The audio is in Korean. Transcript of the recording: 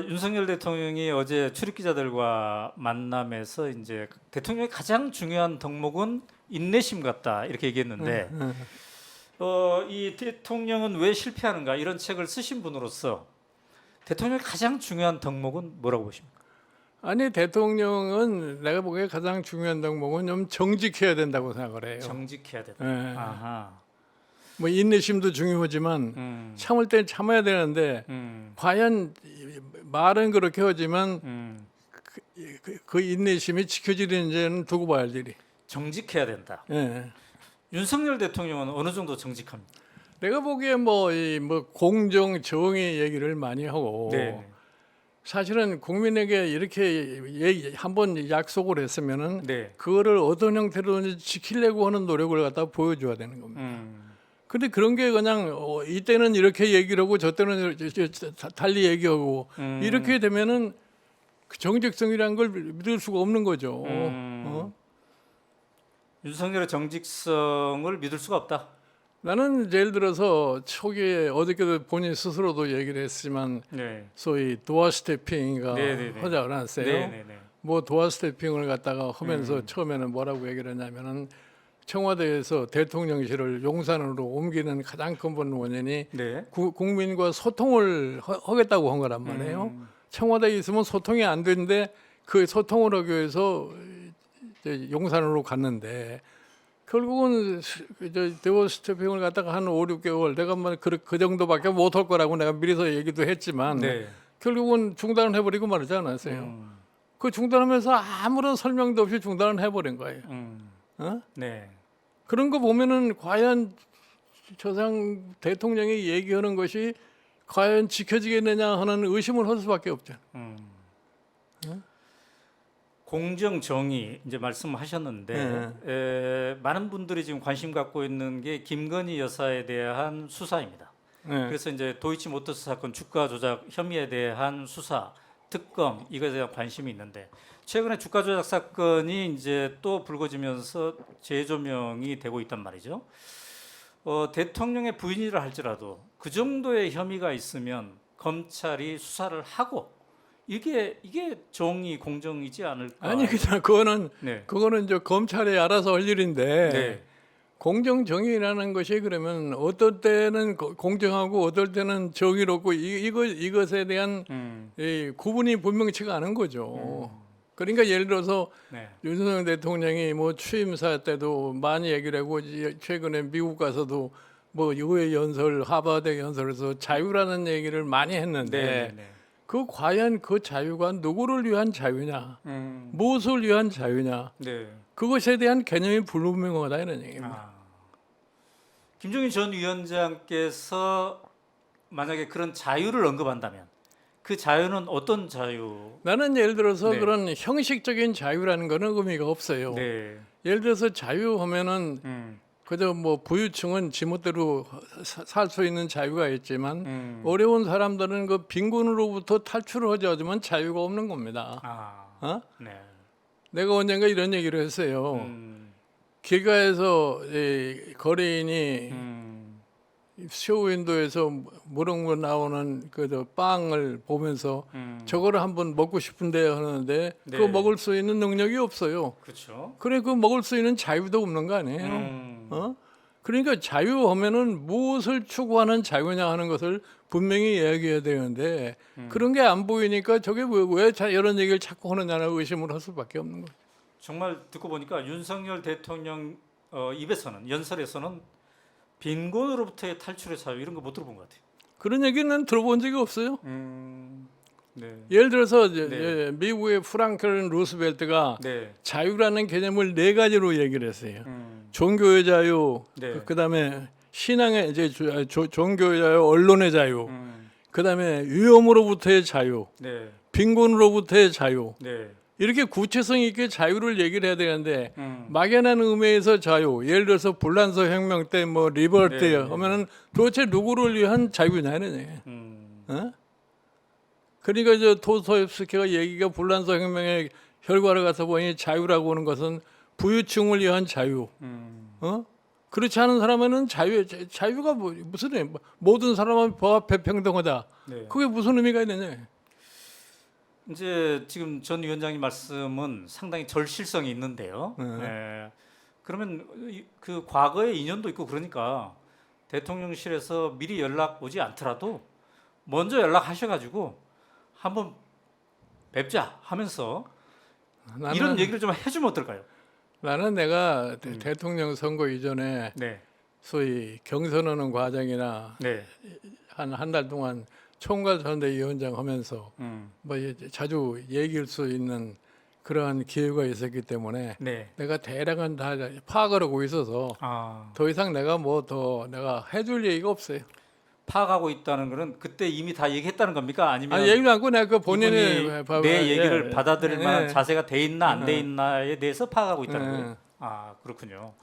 윤석열 대통령이 어제 출입기자들과 만남에서 이제 대통령의 가장 중요한 덕목은 인내심 같다 이렇게 얘기했는데 이 대통령은 왜 실패하는가 이런 책을 쓰신 분으로서 대통령의 가장 중요한 덕목은 뭐라고 보십니까? 아니 대통령은 내가 보기에 가장 중요한 덕목은 좀 정직해야 된다고 생각을 해요. 정직해야 된다. 예. 아하. 뭐 인내심도 중요하지만 참을 땐 참아야 되는데 과연 말은 그렇게 하지만 그 인내심이 지켜지는지는 두고 봐야 할 일이. 정직해야 된다. 예. 윤석열 대통령은 어느 정도 정직합니까? 내가 보기에 뭐 공정 정의 얘기를 많이 하고 네. 사실은 국민에게 이렇게 한번 약속을 했으면은 네. 그거를 어떤 형태로든지 지키려고 하는 노력을 갖다 보여줘야 되는 겁니다. 근데 그런 게 그냥 이때는 이렇게 얘기를 하고 저 때는 달리 얘기하고 이렇게 되면은 그 정직성이라는 걸 믿을 수가 없는 거죠. 윤석열의 정직성을 믿을 수가 없다. 나는 예를 들어서 초기에 어저께도 본인 스스로도 얘기를 했지만 네. 소위 도어 스태핑인가 네네네. 하지 않았어요? 네네네. 뭐 도어 스태핑을 갖다가 하면서 처음에는 뭐라고 얘기를 했냐면은 청와대에서 대통령실을 용산으로 옮기는 가장 근본 원인이 네. 국민과 소통을 하겠다고 한 거란 말이에요. 청와대에 있으면 소통이 안 되는데 그 소통을 하기 위해서 이제 용산으로 갔는데 결국은 대워 스태핑을 갖다가 한 5, 6개월 내가 뭐 그 정도밖에 못 할 거라고 내가 미리서 얘기도 했지만 네. 결국은 중단을 해버리고 말하지 않았어요. 그 중단하면서 아무런 설명도 없이 중단을 해버린 거예요. 어? 네. 그런 거 보면은 과연 조상 대통령이 얘기하는 것이 과연 지켜지겠느냐 하는 의심을 할 수밖에 없죠. 공정 정의 이제 말씀하셨는데 많은 분들이 지금 관심 갖고 있는 게 김건희 여사에 대한 수사입니다. 네. 그래서 이제 도이치모터스 사건 주가 조작 혐의에 대한 수사, 특검 이것에 대한 관심이 있는데 최근에 주가 조작 사건이 이제 또 불거지면서 재조명이 되고 있단 말이죠. 대통령의 부인이라 할지라도 그 정도의 혐의가 있으면 검찰이 수사를 하고 이게 정의 공정이지 않을까? 아니 그냥 그거는 네. 이제 검찰이 알아서 할 일인데 네. 공정 정의라는 것이 그러면 어떨 때는 공정하고 어떨 때는 정의롭고 이것에 대한 이 구분이 분명치가 않은 거죠. 그러니까 예를 들어서 네. 윤석열 대통령이 뭐 취임사 때도 많이 얘기를 하고 최근에 미국 가서도 뭐 의회 연설, 하버드 연설에서 자유라는 얘기를 많이 했는데 네. 그 과연 그 자유가 누구를 위한 자유냐, 무엇을 위한 자유냐, 네. 그것에 대한 개념이 불분명하다 이런 얘기입니다. 아. 김종인 전 위원장께서 만약에 그런 자유를 언급한다면 그 자유는 어떤 자유? 나는 예를 들어서 네. 그런 형식적인 자유라는 거는 의미가 없어요. 네. 예를 들어서 자유하면은 그저 뭐 부유층은 지멋대로 살 수 있는 자유가 있지만 어려운 사람들은 그 빈곤으로부터 탈출을 하자면 자유가 없는 겁니다. 아. 네. 내가 언젠가 이런 얘기를 했어요. 길가에서 거래인이 쇼윈도에서 무릉무 나오는 그 빵을 보면서 저거를 한번 먹고 싶은데 하는데 네. 그거 먹을 수 있는 능력이 없어요. 그렇죠. 그래 그 먹을 수 있는 자유도 없는 거 아니에요. 그러니까 자유하면은 무엇을 추구하는 자유냐 하는 것을 분명히 이야기해야 되는데 그런 게 안 보이니까 저게 왜 이런 얘기를 자꾸 하느냐는 의심을 할 수밖에 없는 거예요. 정말 듣고 보니까 윤석열 대통령 입에서는 연설에서는 빈곤으로부터의 탈출의 자유 이런 거 못 들어본 것 같아요. 그런 얘기는 들어본 적이 없어요. 네. 예를 들어서 네. 미국의 프랑클린 루스벨트가 네. 자유라는 개념을 4가지로 얘기를 했어요. 종교의 자유, 네. 그다음에 신앙의 이제 종교의 자유, 언론의 자유, 그다음에 위험으로부터의 자유, 네. 빈곤으로부터의 자유. 네. 이렇게 구체성 있게 자유를 얘기를 해야 되는데 막연한 의미에서 자유, 예를 들어서 불란서 혁명 때 뭐 리버티 네. 하면은 도대체 누구를 위한 자유냐는 얘기예요. 어? 그러니까 이제 도스토옙스키가 얘기가 불란서 혁명의 결과를 가서 보니 자유라고 하는 것은 부유층을 위한 자유. 그렇지 않은 사람은 자유가 무슨 의미? 모든 사람은 법 앞에 평등하다. 네. 그게 무슨 의미가 있느냐? 이제 지금 전 위원장님 말씀은 상당히 절실성이 있는데요. 예. 그러면 그 과거의 인연도 있고 그러니까 대통령실에서 미리 연락 오지 않더라도 먼저 연락하셔가지고 한번 뵙자 하면서 이런 얘기를 좀 해주면 어떨까요? 나는 내가 대통령 선거 이전에 네, 소위 경선하는 과정이나 네, 한 달 동안 총괄선대위원장 하면서 뭐 자주 얘기할 수 있는 그러한 기회가 있었기 때문에 네. 내가 대략은 다 파악을 하고 있어서 아, 더 이상 내가 뭐 더 내가 해줄 얘기가 없어요. 파악하고 있다는 거는 그때 이미 다 얘기했다는 겁니까? 아니면 아니 얘기도 않고 내가 그 본인의 이분이 내 얘기를 받아들일 만한 예. 자세가 돼 있나 안 돼 있나에 대해서 파악하고 있다는 예. 거예요? 아, 그렇군요.